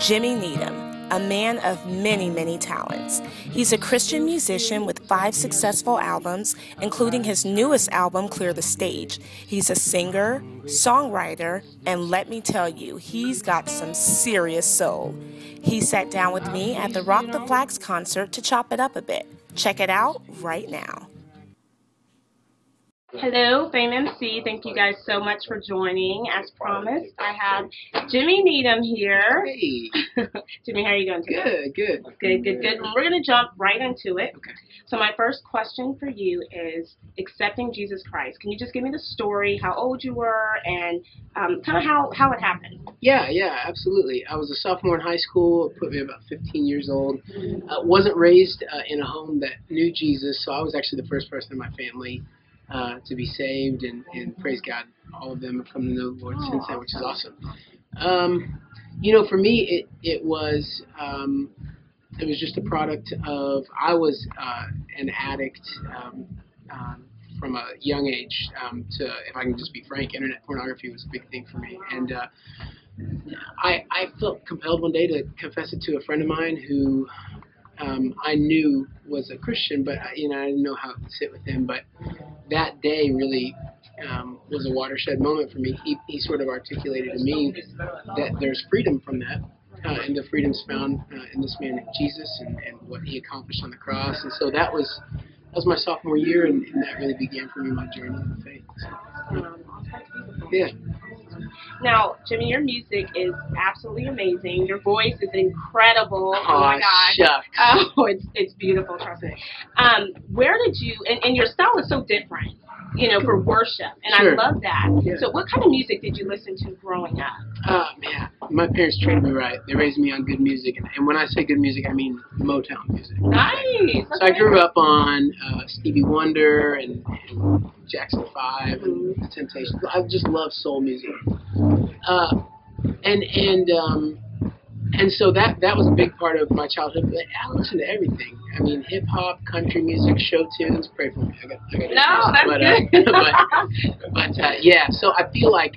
Jimmy Needham, a man of many, many talents. He's a Christian musician with 5 successful albums, including his newest album, Clear the Stage. He's a singer, songwriter, and let me tell you, he's got some serious soul. He sat down with me at the Rock the Flags concert to chop it up a bit. Check it out right now. Hello, Fame MC. Thank you guys so much for joining. As promised, I have Jimmy Needham here. Hey. Jimmy, how are you doing today? Good. Good. And we're going to jump right into it. Okay. So my first question for you is accepting Jesus Christ. Can you just give me the story, how old you were, and kind of how it happened? Yeah, absolutely. I was a sophomore in high school. It put me about 15 years old. Wasn't raised in a home that knew Jesus, so I was actually the first person in my family to be saved, and praise God, all of them have come to know the Lord since then, which is awesome. For me, it was just a product of, I was an addict from a young age. To, if I can just be frank, internet pornography was a big thing for me, and I felt compelled one day to confess it to a friend of mine who I knew was a Christian, but I didn't know how to sit with him. But that day really was a watershed moment for me. He sort of articulated to me that there's freedom from that, and the freedom's found in this man Jesus and what he accomplished on the cross. And so that was my sophomore year, and that really began for me my journey in faith. Yeah. Now, Jimmy, your music is absolutely amazing. Your voice is incredible. Oh my gosh. Shucks. Oh, it's beautiful, trust me. Where did you, and your style is so different, for worship, and Sure. I love that. Yeah. So what kind of music did you listen to growing up? Man, my parents treated me right. They raised me on good music, and when I say good music, I mean Motown music. Nice. So I grew up on Stevie Wonder and Jackson 5 and The Temptations. I just love soul music, and so that was a big part of my childhood. But I listened to everything. I mean, hip hop, country music, show tunes. Pray for me. I got no, that's good. But yeah. So I feel like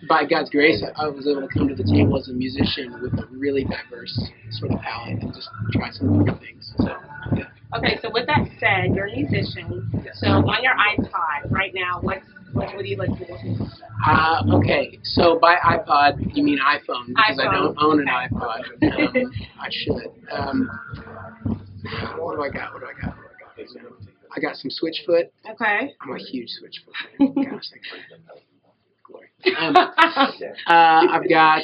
by God's grace, I was able to come to the table as a musician with a really diverse sort of palette and just try some different things. So yeah. Okay, so with that said, you're a musician. So on your iPod right now, what do you listen to? Okay, so by iPod, you mean iPhone, because I don't own an iPod. I should. What do I got? I got some Switchfoot. Okay. I'm a huge Switchfoot fan. Gosh, glory. I've got,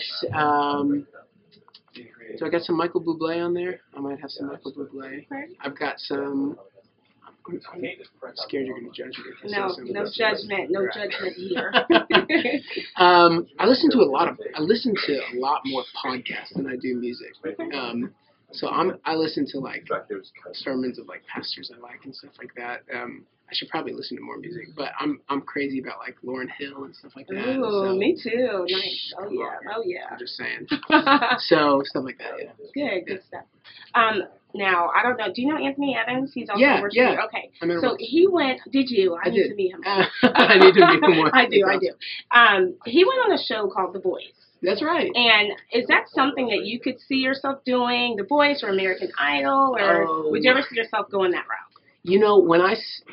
so I got some Michael Bublé on there. I might have some Michael Bublé. Okay. I've got some, I'm scared you're going to judge me. No judgment here. I listen to a lot more podcasts than I do music. So I listen to like sermons of like pastors I like and stuff like that. I should probably listen to more music, but I'm crazy about like Lauryn Hill and stuff like that. Ooh, so, me too. Nice. Oh yeah. I'm just saying. So stuff like that. Yeah. Good stuff. Now I don't know. Do you know Anthony Evans? He's also yeah. Okay. So he went. Did you? I need to meet him. I need to meet him more. I do. He went on a show called The Voice. That's right. And is that something that you could see yourself doing, The Voice or American Idol, or would you ever see yourself going that route?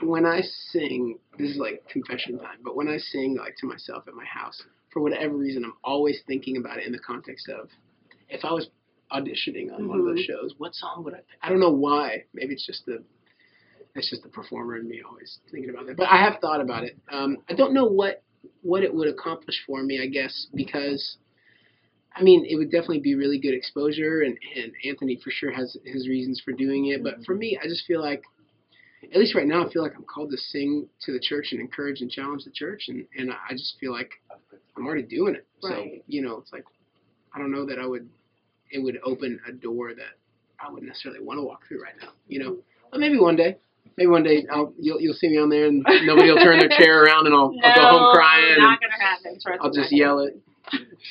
When I sing, this is like confession time, but when I sing like to myself at my house, for whatever reason, I'm always thinking about it in the context of, if I was auditioning on one of those shows, what song would I pick? I don't know why. Maybe it's just the performer in me always thinking about that. But I have thought about it. I don't know what it would accomplish for me, I guess, because it would definitely be really good exposure, and Anthony for sure has his reasons for doing it. But for me, I just feel like, at least right now, I feel like I'm called to sing to the church and encourage and challenge the church, and I just feel like I'm already doing it. Right. So, it's like, I don't know that it would open a door that I wouldn't necessarily want to walk through right now, But maybe one day you'll see me on there and nobody will turn their chair around and I'll go home crying. Not going to happen. I'll just yell at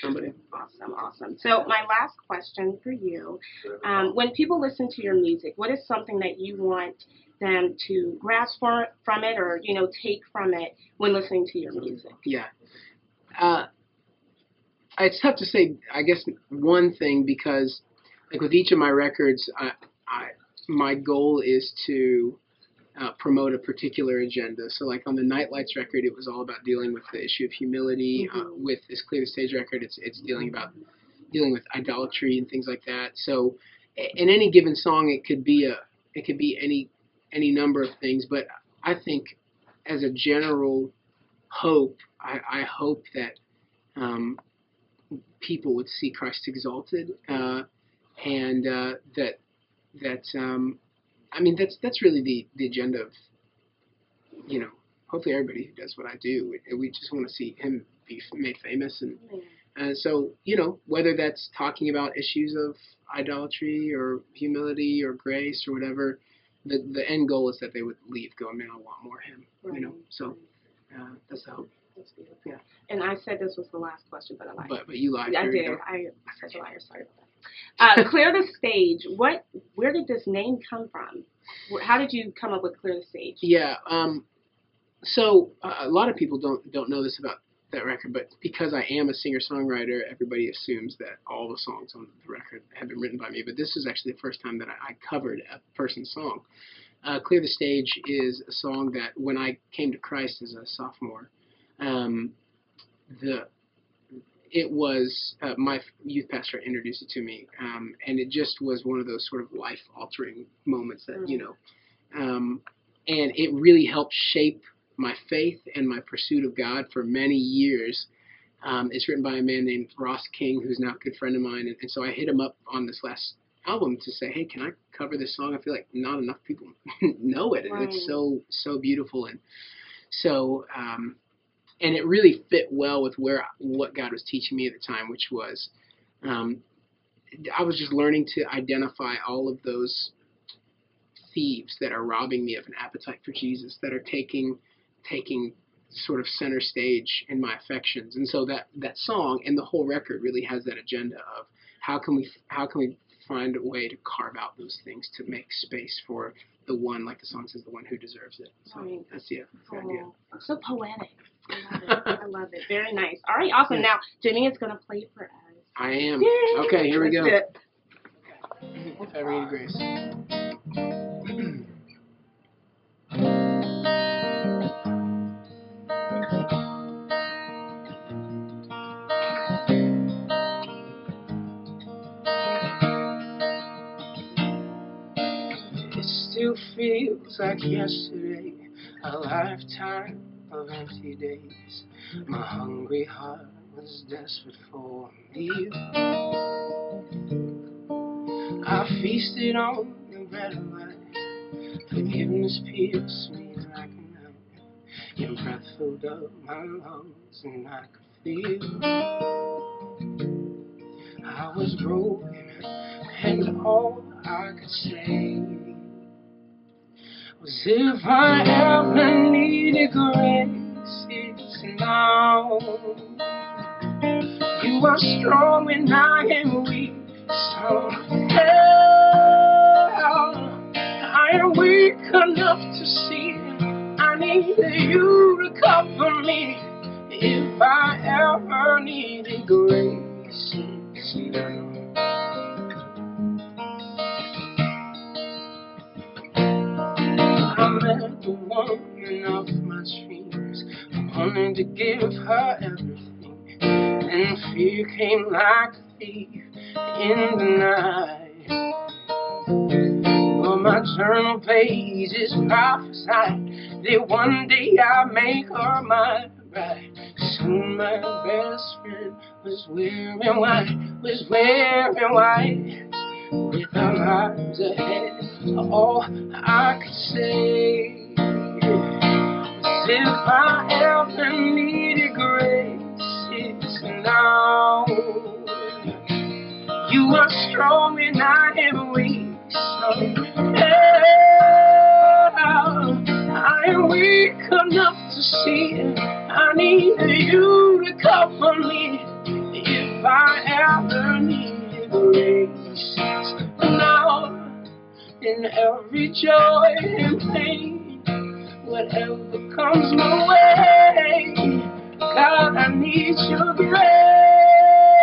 somebody. Awesome. So my last question for you, when people listen to your music, what is something that you want them to grasp from it or, take from it when listening to your music? Yeah. It's tough to say, I guess, one thing, because like with each of my records, my goal is to promote a particular agenda. So like on the Nightlights record, it was all about dealing with the issue of humility. With this Clear the Stage record, it's dealing with idolatry and things like that. So in any given song, it could be any number of things. But I think as a general hope, I hope that people would see Christ exalted, and I mean, that's really the agenda of, hopefully everybody who does what I do. We just want to see him be made famous, and so, whether that's talking about issues of idolatry or humility or grace or whatever, the end goal is that they would leave going, man, I want more of him, So that's the hope. That's beautiful. Yeah. And I said this was the last question, but I lied. But you lied. I did. I'm such a liar. Sorry about that. Clear the Stage. Where did this name come from? How did you come up with Clear the Stage? Yeah. So a lot of people don't know this about that record, but because I am a singer-songwriter, everybody assumes that all the songs on the record have been written by me. But this is actually the first time that I covered a person's song. Clear the Stage is a song that when I came to Christ as a sophomore, it was my youth pastor introduced it to me, and it just was one of those sort of life-altering moments that, and it really helped shape my faith and my pursuit of God for many years. It's written by a man named Ross King, who's now a good friend of mine, and so I hit him up on this last album to say, hey, can I cover this song? I feel like not enough people know it, and it's so beautiful, and so and it really fit well with what God was teaching me at the time, which was I was just learning to identify all of those thieves that are robbing me of an appetite for Jesus, that are taking sort of center stage in my affections. And so that song and the whole record really has that agenda of how can we find a way to carve out those things to make space for the one, like the song says, the one who deserves it. So that's the idea. So poetic. I love it. Very nice. All right, awesome. Now, Jimmy is going to play for us. I am. Yay! Okay, here we go. It. If ever need grace. It still feels like yesterday, a lifetime of empty days. My hungry heart was desperate for you. I feasted on the bread of life. Forgiveness pierced me like a knife. Your breath filled up my lungs and I could feel. I was broken and all I could say was, if I ever needed grace, it's now. You are strong when I am weak, so help. I am weak enough to see I need you to cover me. If I ever needed grace, it's now. I met the woman of my dreams. I wanted to give her everything, and fear came like a thief in the night. But my journal pages prophesied that one day I'd make her my bride. Soon my best friend was wearing white, with our lives ahead. All I could say was, if I ever needed grace, it's now. You are strong and I am weak, so I am weak enough to see I need you to cover me. If I ever needed grace, it's now. In every joy and pain, whatever comes my way, God, I need your grace.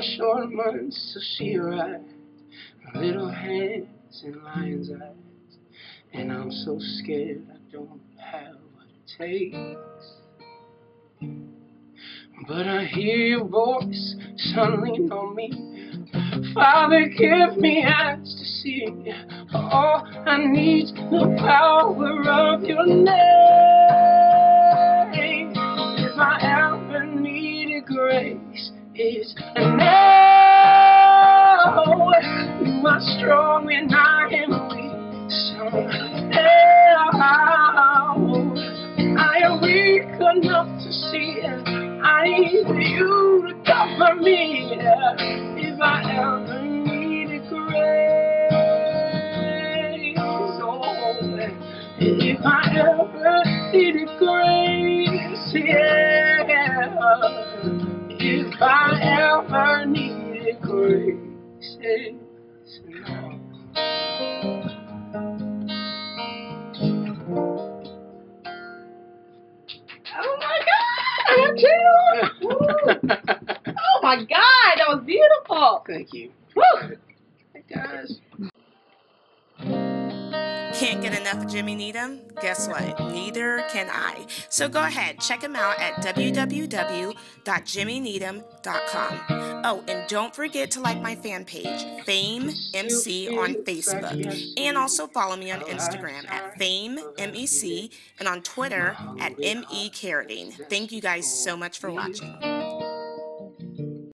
on short months till she arrived. Her little hands in lion's eyes. And I'm so scared I don't have what it takes. But I hear your voice, son, lean on me. Father, give me eyes to see. All I need the power of your name. If I ever needed grace, it's now. You are strong when I am weak. So now I am weak enough to see. I need you to cover me. If I ever needed grace, oh, if I ever needed grace, yeah. If I ever needed grace, yeah. Oh my God, Jill! Oh my God, that was beautiful. Thank you. Woo. Hey guys. Can't get enough of Jimmy Needham? Guess what? Neither can I. So go ahead, check him out at www.jimmyneedham.com. Oh, and don't forget to like my fan page, Fame MC on Facebook, and also follow me on Instagram at Fame MEC and on Twitter at ME Carradine. Thank you guys so much for watching.